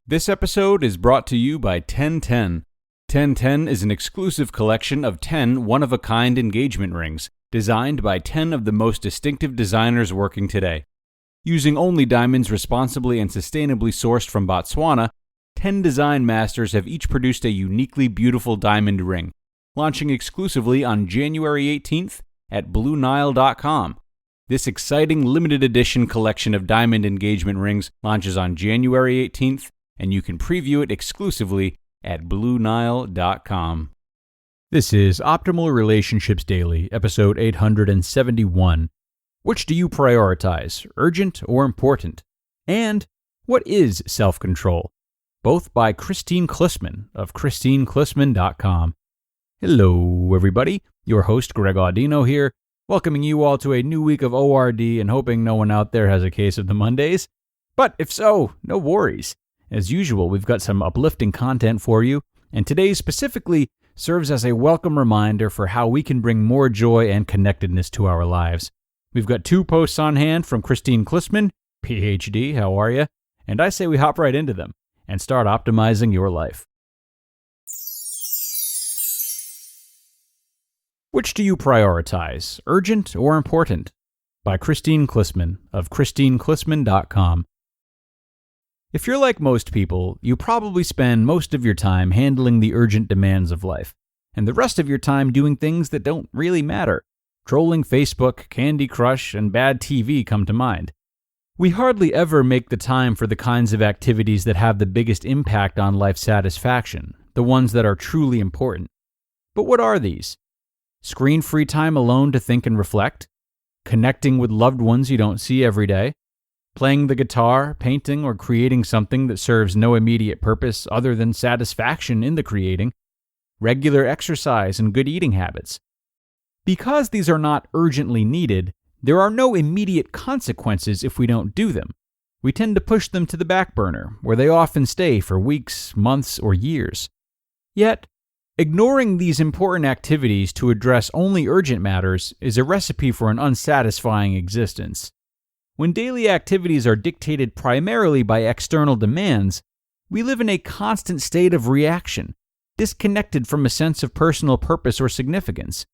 This episode is brought to you by 1010. 1010 is an exclusive collection of 10 one-of-a-kind engagement rings, designed by 10 of the most distinctive designers working today. Using only diamonds responsibly and sustainably sourced from Botswana, 10 design masters have each produced a uniquely beautiful diamond ring, launching exclusively on January 18th at BlueNile.com. This exciting limited edition collection of diamond engagement rings launches on January 18th, and you can preview it exclusively at BlueNile.com. This is Optimal Relationships Daily, episode 871. Which do you prioritize, urgent or important? And what is self-control? Both by Kristine Klussman of KristineKlussman.com. Hello, everybody. Your host, Greg Audino here, welcoming you all to a new week of ORD and hoping no one out there has a case of the Mondays. But if so, no worries. As usual, we've got some uplifting content for you, and today's specifically serves as a welcome reminder for how we can bring more joy and connectedness to our lives. We've got 2 posts on hand from Kristine Klussman, PhD, how are you? And I say we hop right into them and start optimizing your life. Which do you prioritize, urgent or important? By Kristine Klussman of KristineKlussman.com. If you're like most people, you probably spend most of your time handling the urgent demands of life, and the rest of your time doing things that don't really matter. Trolling Facebook, Candy Crush, and bad TV come to mind. We hardly ever make the time for the kinds of activities that have the biggest impact on life satisfaction, the ones that are truly important. But what are these? Screen-free time alone to think and reflect? Connecting with loved ones you don't see every day? Playing the guitar, painting, or creating something that serves no immediate purpose other than satisfaction in the creating? Regular exercise and good eating habits? Because these are not urgently needed, there are no immediate consequences if we don't do them. We tend to push them to the back burner, where they often stay for weeks, months, or years. Yet, ignoring these important activities to address only urgent matters is a recipe for an unsatisfying existence. When daily activities are dictated primarily by external demands, we live in a constant state of reaction, disconnected from a sense of personal purpose or significance.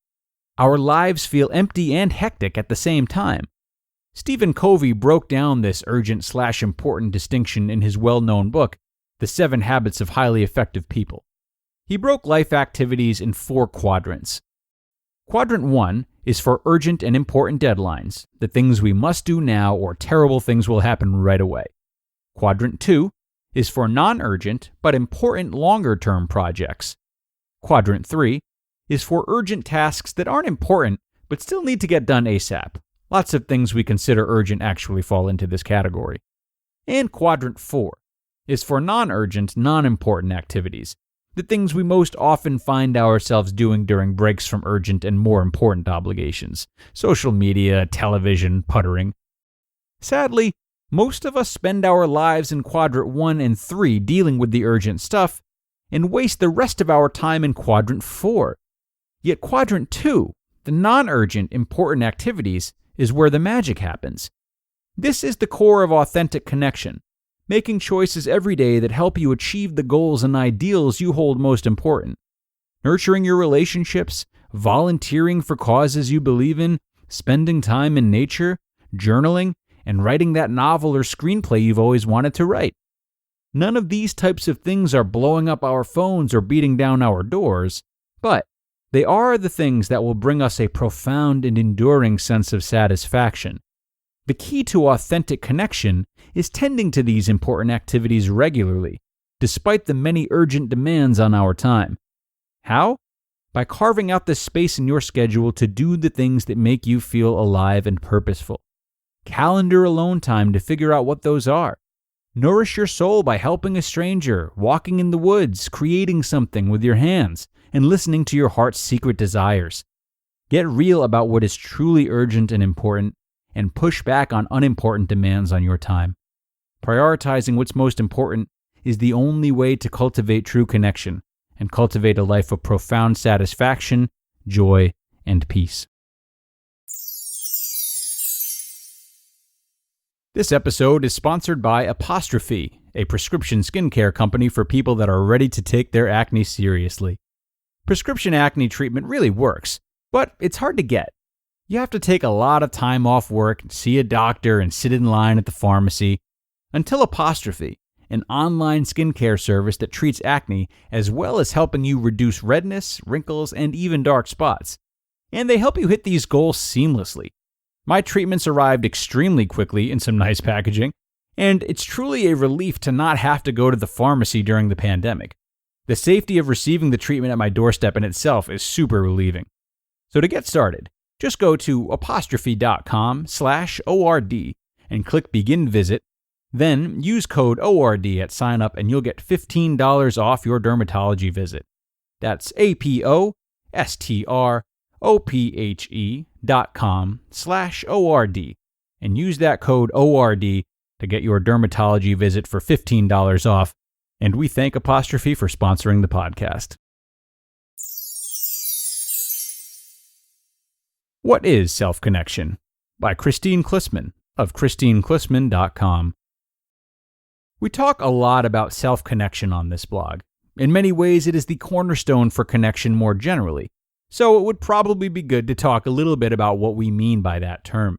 Our lives feel empty and hectic at the same time. Stephen Covey broke down this urgent/important distinction in his well-known book, The 7 Habits of Highly Effective People. He broke life activities in 4 quadrants. Quadrant 1 is for urgent and important deadlines, the things we must do now or terrible things will happen right away. Quadrant 2 is for non-urgent but important longer-term projects. Quadrant 3 is for urgent tasks that aren't important but still need to get done ASAP. Lots of things we consider urgent actually fall into this category. And Quadrant 4 is for non-urgent, non-important activities, the things we most often find ourselves doing during breaks from urgent and more important obligations. Social media, television, puttering. Sadly, most of us spend our lives in Quadrant 1 and 3 dealing with the urgent stuff and waste the rest of our time in Quadrant 4. Yet Quadrant 2, the non-urgent, important activities, is where the magic happens. This is the core of authentic connection, making choices every day that help you achieve the goals and ideals you hold most important. Nurturing your relationships, volunteering for causes you believe in, spending time in nature, journaling, and writing that novel or screenplay you've always wanted to write. None of these types of things are blowing up our phones or beating down our doors, but they are the things that will bring us a profound and enduring sense of satisfaction. The key to authentic connection is tending to these important activities regularly, despite the many urgent demands on our time. How? By carving out the space in your schedule to do the things that make you feel alive and purposeful. Calendar alone time to figure out what those are. Nourish your soul by helping a stranger, walking in the woods, creating something with your hands, and listening to your heart's secret desires. Get real about what is truly urgent and important, and push back on unimportant demands on your time. Prioritizing what's most important is the only way to cultivate true connection and cultivate a life of profound satisfaction, joy, and peace. This episode is sponsored by Apostrophe, a prescription skincare company for people that are ready to take their acne seriously. Prescription acne treatment really works, but it's hard to get. You have to take a lot of time off work, see a doctor, and sit in line at the pharmacy. Until Apostrophe, an online skincare service that treats acne as well as helping you reduce redness, wrinkles, and even dark spots. And they help you hit these goals seamlessly. My treatments arrived extremely quickly in some nice packaging, and it's truly a relief to not have to go to the pharmacy during the pandemic. The safety of receiving the treatment at my doorstep in itself is super relieving. So to get started, just go to apostrophe.com/ORD and click Begin Visit. Then use code ORD at sign up and you'll get $15 off your dermatology visit. That's apostrophe.com/ORD and use that code ORD to get your dermatology visit for $15 off. And we thank Apostrophe for sponsoring the podcast. What is SelfConnection? By Kristine Klussman of KristineKlussman.com. We talk a lot about self-connection on this blog. In many ways, it is the cornerstone for connection more generally, so it would probably be good to talk a little bit about what we mean by that term.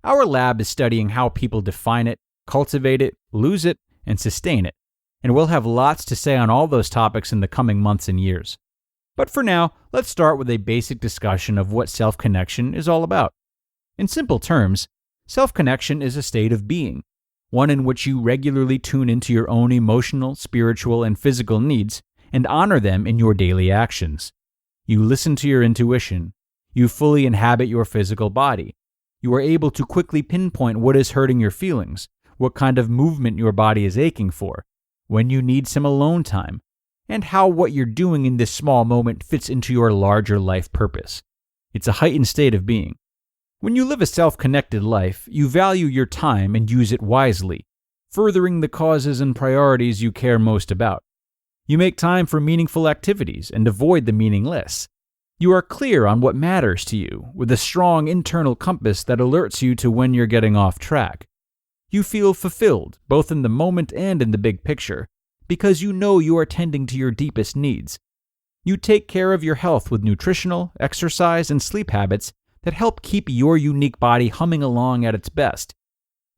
Our lab is studying how people define it, cultivate it, lose it, and sustain it, and we'll have lots to say on all those topics in the coming months and years. But for now, let's start with a basic discussion of what self-connection is all about. In simple terms, self-connection is a state of being, one in which you regularly tune into your own emotional, spiritual, and physical needs and honor them in your daily actions. You listen to your intuition. You fully inhabit your physical body. You are able to quickly pinpoint what is hurting your feelings, what kind of movement your body is aching for, when you need some alone time, and how what you're doing in this small moment fits into your larger life purpose. It's a heightened state of being. When you live a self-connected life, you value your time and use it wisely, furthering the causes and priorities you care most about. You make time for meaningful activities and avoid the meaningless. You are clear on what matters to you, with a strong internal compass that alerts you to when you're getting off track. You feel fulfilled, both in the moment and in the big picture, because you know you are tending to your deepest needs. You take care of your health with nutritional, exercise, and sleep habits that help keep your unique body humming along at its best.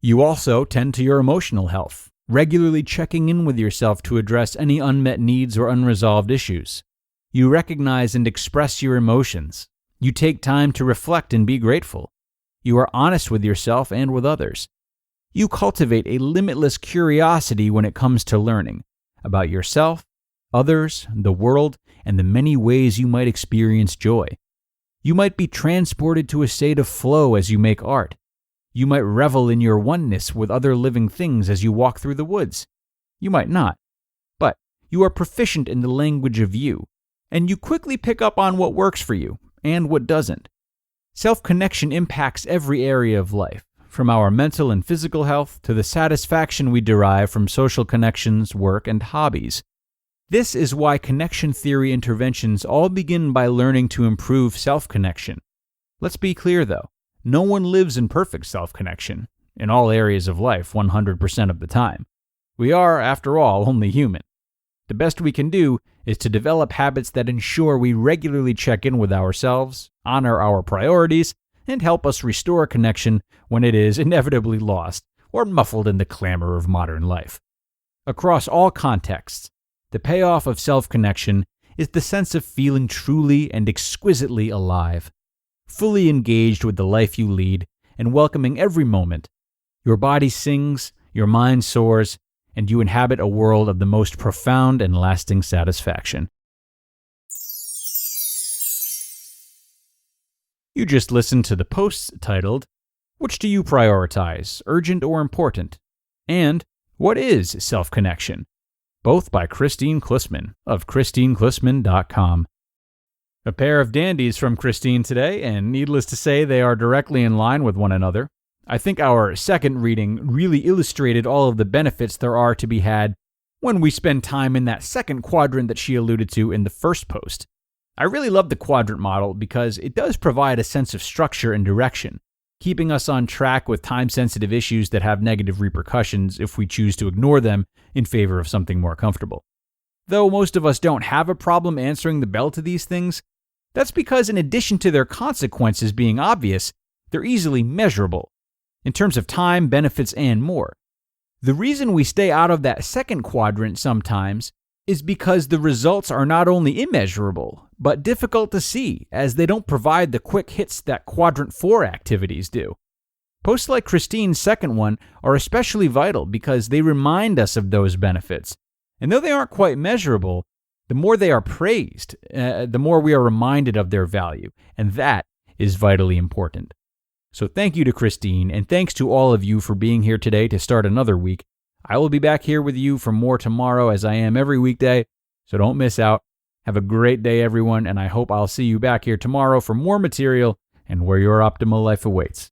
You also tend to your emotional health, regularly checking in with yourself to address any unmet needs or unresolved issues. You recognize and express your emotions. You take time to reflect and be grateful. You are honest with yourself and with others. You cultivate a limitless curiosity when it comes to learning about yourself, others, the world, and the many ways you might experience joy. You might be transported to a state of flow as you make art. You might revel in your oneness with other living things as you walk through the woods. You might not. But you are proficient in the language of you, and you quickly pick up on what works for you and what doesn't. Self-connection impacts every area of life, from our mental and physical health to the satisfaction we derive from social connections, work, and hobbies. This is why connection theory interventions all begin by learning to improve self-connection. Let's be clear, though. No one lives in perfect self-connection, in all areas of life 100% of the time. We are, after all, only human. The best we can do is to develop habits that ensure we regularly check in with ourselves, honor our priorities, and help us restore connection when it is inevitably lost or muffled in the clamor of modern life. Across all contexts, the payoff of self-connection is the sense of feeling truly and exquisitely alive, fully engaged with the life you lead and welcoming every moment. Your body sings, your mind soars, and you inhabit a world of the most profound and lasting satisfaction. You just listened to the posts titled, "Which do you prioritize, urgent or important?" and "What is self-connection?" both by Kristine Klussman of KristineKlussman.com. A pair of dandies from Kristine today, and needless to say, they are directly in line with one another. I think our second reading really illustrated all of the benefits there are to be had when we spend time in that second quadrant that she alluded to in the first post. I really love the quadrant model because it does provide a sense of structure and direction, keeping us on track with time-sensitive issues that have negative repercussions if we choose to ignore them in favor of something more comfortable. Though most of us don't have a problem answering the bell to these things, that's because in addition to their consequences being obvious, they're easily measurable, in terms of time, benefits, and more. The reason we stay out of that second quadrant sometimes is because the results are not only immeasurable, but difficult to see, as they don't provide the quick hits that Quadrant 4 activities do. Posts like Kristine's second one are especially vital because they remind us of those benefits. And though they aren't quite measurable, the more they are praised, the more we are reminded of their value, and that is vitally important. So thank you to Kristine, and thanks to all of you for being here today to start another week. I will be back here with you for more tomorrow, as I am every weekday, so don't miss out. Have a great day, everyone, and I hope I'll see you back here tomorrow for more material and where your optimal life awaits.